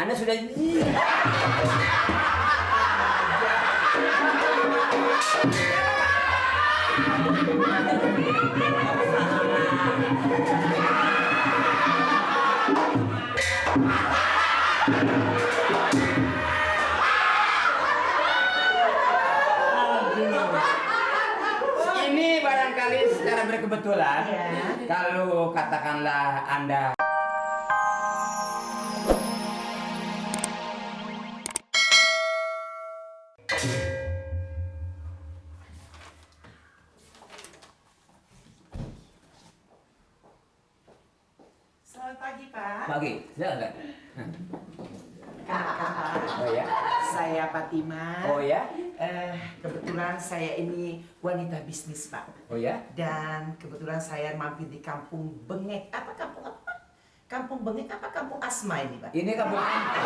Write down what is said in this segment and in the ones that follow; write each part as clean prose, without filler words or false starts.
Anda sudah ini barangkali secara berkebetulan Ya. kalau katakanlah Anda Selamat pagi, Pak. pagi, silakan. Kakak, Oh ya, saya Fatima. oh ya, Kebetulan saya ini wanita bisnis, Pak. oh ya. Dan kebetulan saya mampir di Kampung Bengek. Apa kampung apa? Kampung Bengek apa Kampung Asma ini, Pak? Ini kampung Anda.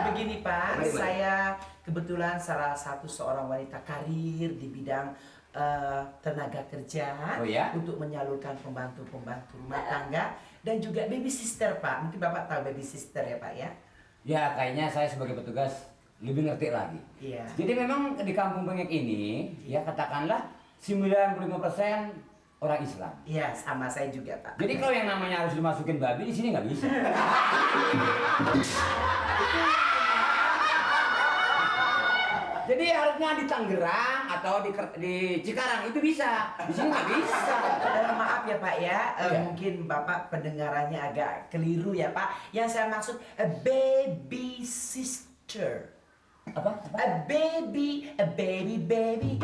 Begini, Pak. Baik, baik. Saya kebetulan salah satu seorang wanita karir di bidang tenaga kerja. Oh ya? Untuk menyalurkan pembantu-pembantu rumah tangga dan juga baby sister, Pak. Mungkin Bapak tahu baby sister ya, Pak ya? Ya, kayaknya saya sebagai petugas lebih ngerti lagi. Iya. Jadi memang di Kampung Bengek ini, ya katakanlah 95% orang Islam. Iya, sama saya juga, Pak. Jadi kalau yang namanya harus dimasukin babi di sini nggak bisa. Jadi harusnya di Tangerang atau di Cikarang itu bisa, di sini nggak bisa. Maaf ya Pak ya, Iya. mungkin Bapak pendengarannya agak keliru ya Pak. Yang saya maksud baby sister. Apa? Baby, baby.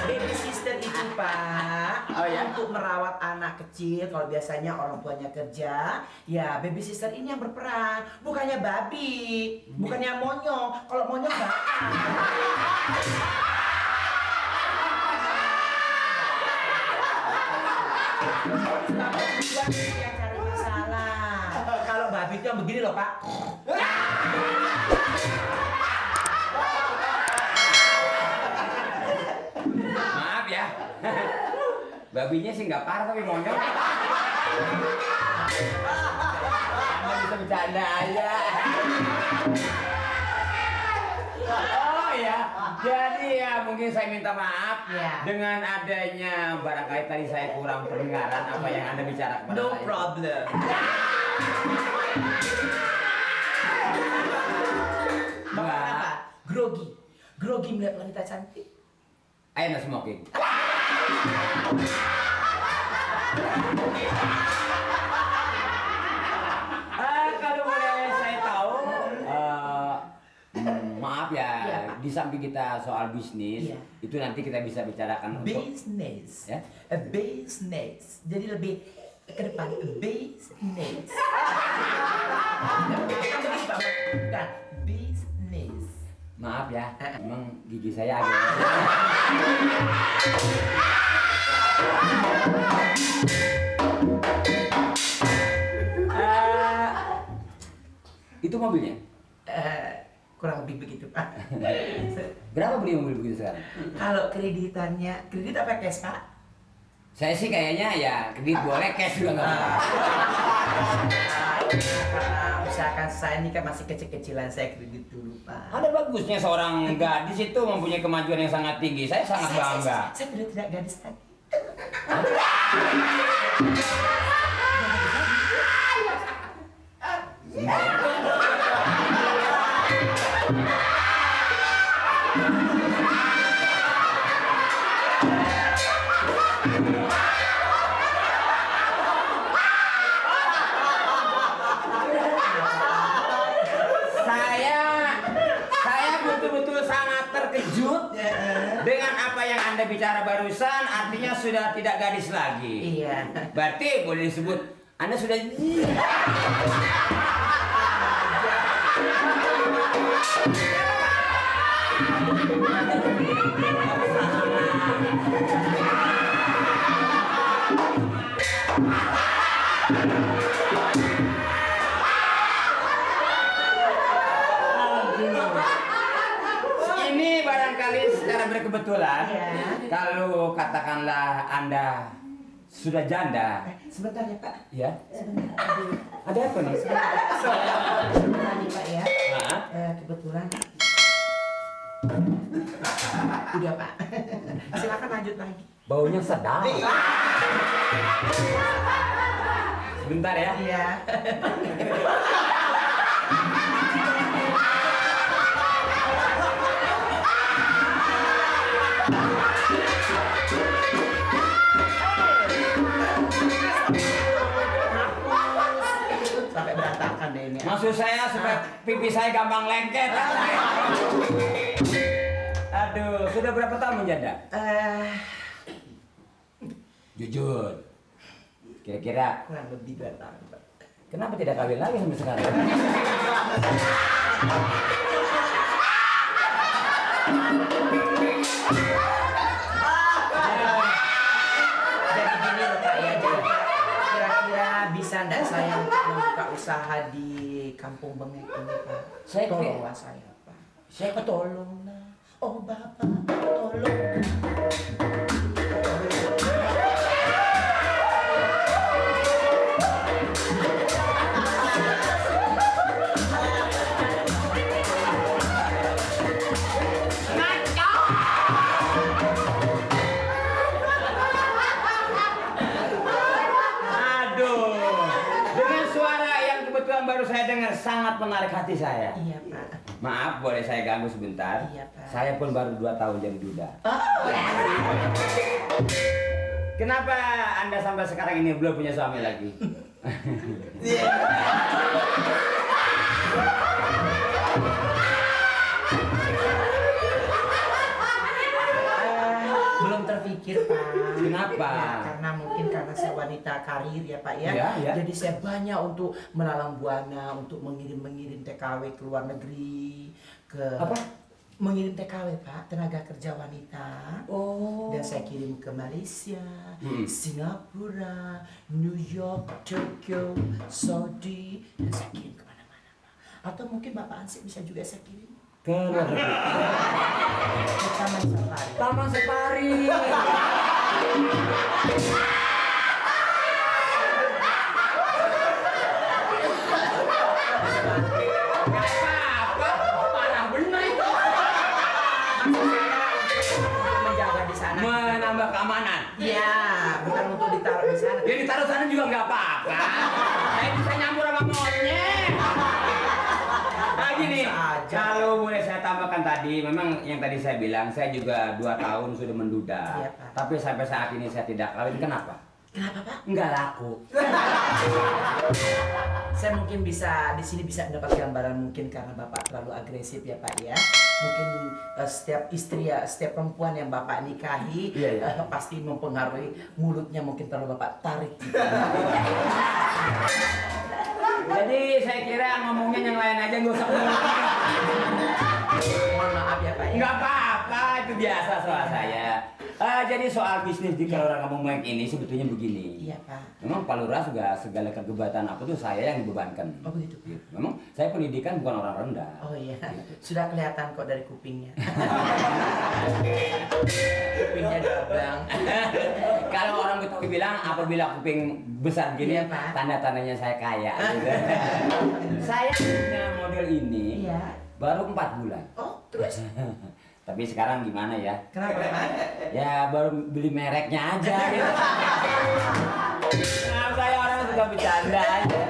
Baby sister itu Pak, Oh, ya? untuk merawat anak kecil. Kalau biasanya orang tuanya kerja, ya baby sister ini yang berperan. Bukannya babi, bukannya monyong. Kalau monyong bapak. Bapak tujuan yang cari masalah. Kalau babi itu yang begini loh Pak. Maaf ya. Babinya sih nggak parah tapi monyong. Anda bisa bercanda aja. Oh ya, jadi ya mungkin saya minta maaf Ya. dengan adanya barangkali tadi saya kurang pendengaran apa yang Anda bicara kepada No saya. problem. Bapak Mbak. kenapa? Grogi. Grogi melihat wanita cantik. Ayo no smoking. Kalau boleh saya tahu, maaf ya, Iya, Pak. di samping kita soal bisnis, Iya. itu nanti kita bisa bicarakan untuk Business. Ya? Business. Jadi lebih ke depan. Business. Bukan. Business. maaf ya, memang gigi saya agak. Itu mobilnya? Kurang lebih begitu Pak. Berapa beli mobil begitu sekarang? Kalau kreditannya, kredit apa cash Pak? Saya sih kayaknya ya kredit boleh, cash juga nggak apa-apa. Karena usahakan saya ini kan masih kecil-kecilan, saya kredit dulu Pak. Ada bagusnya seorang gadis itu mempunyai kemajuan yang sangat tinggi. Saya sangat bangga. Saya sudah tidak gadis lagi. Saya betul-betul sangat terkejut dengan apa yang Anda bicara barusan. Artinya sudah tidak gadis lagi. Iya. Berarti boleh disebut Anda sudah. Ini barangkali secara berkebetulan, Ya. kalau katakanlah Anda sudah janda. Sebentar ya Pak. Ya. Sebentar. Aduh. Ada apa nih? Sebentar nih Pak ya. Kebetulan. Udah Pak. Silakan lanjut lagi. Baunya sedap. Sebentar ya. Iya. Sampai berantakan deh ini. Maksud saya supaya pipi saya gampang lengket. Aduh, sudah berapa tahun menjanda? Jujur. Kira-kira Kurang lebih 2 tahun Pak. kenapa tidak kawin lagi sampai sekarang? Jadi gini loh Pak ya, jadi kira-kira bisa ndak saya membuka usaha di Kampung Bengek ini Pak? Tolonglah saya Pak. Saya Tolonglah. Oh Bapak, tolong. baru saya dengar sangat menarik hati saya. Iya Pak. Maaf, boleh saya ganggu sebentar? Iya Pak. Saya pun baru 2 tahun jadi duda. Oh. Kenapa Anda sampai sekarang ini belum punya suami lagi? Belum terpikir Pak. Kenapa? Ya, karena mungkin karena saya wanita karir ya Pak ya. Ya. Jadi saya banyak untuk melalang buana, untuk mengirim TKW ke luar negeri, ke apa? Mengirim TKW Pak, tenaga kerja wanita. Oh. Dan saya kirim ke Malaysia, Singapura, New York, Tokyo, Saudi, dan saya kirim kemana-mana Pak. Atau mungkin Bapak Ansip bisa juga saya kirim Ke luar negeri. ke Taman Safari. Taman Safari. Menjaga di sana. Menambah keamanan. Iya, bukan untuk ditaruh di sana. Ya ditaruh sana juga nggak apa-apa. Saya bisa nyampur sama monyet. Nah gini, kalau boleh saya tambahkan tadi, memang yang tadi saya bilang, saya juga 2 tahun sudah menduda. Iya, Pak. Tapi sampai saat ini saya tidak kawin. Kenapa? Kenapa Pak? Nggak laku. Saya mungkin bisa di sini bisa mendapat gambaran mungkin karena Bapak terlalu agresif ya Pak ya. Mungkin setiap istri ya, setiap perempuan yang Bapak nikahi pasti mempengaruhi mulutnya mungkin terlalu Bapak tarik. Jadi saya kira ngomongnya yang lain aja nggak usah ngomong. Mohon maaf ya Pak ya. Nggak apa-apa, itu biasa soal saya. Jadi soal bisnis di Kelurahan Kampung Bengek ini sebetulnya begini. Iya Pak. Memang Pak Lurah juga segala kegebatan apa tuh saya yang dibebankan. Oh begitu. Memang saya pendidikan bukan orang rendah. Oh iya, sudah kelihatan kok dari kupingnya. Kupingnya double. Kalau orang Betawi bilang apabila kuping besar gini, Iya, Pak. tanda-tandanya saya kaya. Gitu. Saya punya model ini baru 4 bulan. Oh terus? Tapi sekarang gimana ya? Kenapa Pak? Ya baru beli mereknya aja gitu. Nah, saya orang suka bercanda aja.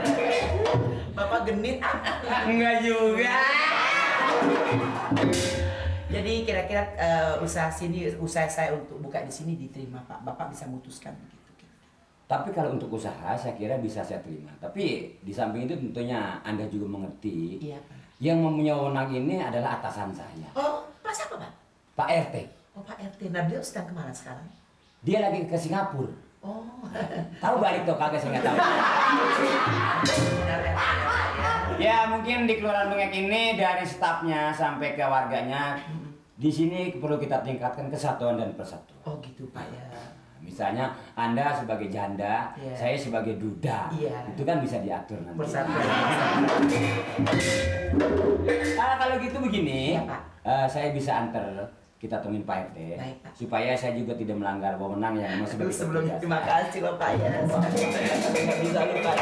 Bapak genit. Enggak juga. Jadi kira-kira usaha saya untuk buka di sini diterima Pak. Bapak bisa memutuskan begitu. Tapi kalau untuk usaha saya kira bisa saya terima. Tapi di samping itu tentunya Anda juga mengerti. Iya Pak. Yang mempunyai wewenang ini adalah atasan saya. Oh, Pak siapa Pak? Pak RT. Oh Pak RT. Nah beliau sedang kemana sekarang? Dia lagi ke Singapura. Oh. Tahu balik tuh kagak saya nggak tahu. Benar ya Pak ya. Ya mungkin di Kelurahan Bengek ini dari stafnya sampai ke warganya di sini perlu kita tingkatkan kesatuan dan persatuan. Oh gitu Pak ya. Misalnya Anda sebagai janda, saya sebagai duda, itu kan bisa diatur nanti. Persatuan. Kalau gitu begini, Iya, Pak. saya bisa antar kita temuin Pak RT. Baik, Pak. Supaya saya juga tidak melanggar wewenang yang memang sebagai Sebelumnya petugas. terima kasih Bapak ya. Nggak bisa lupa.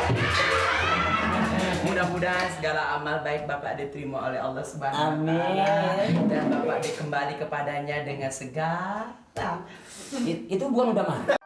Mudah-mudahan segala amal baik Bapak diterima oleh Allah Subhanahu wa Ta'ala dan Bapak dikembali kepadanya dengan segala Itu bukan udah mah.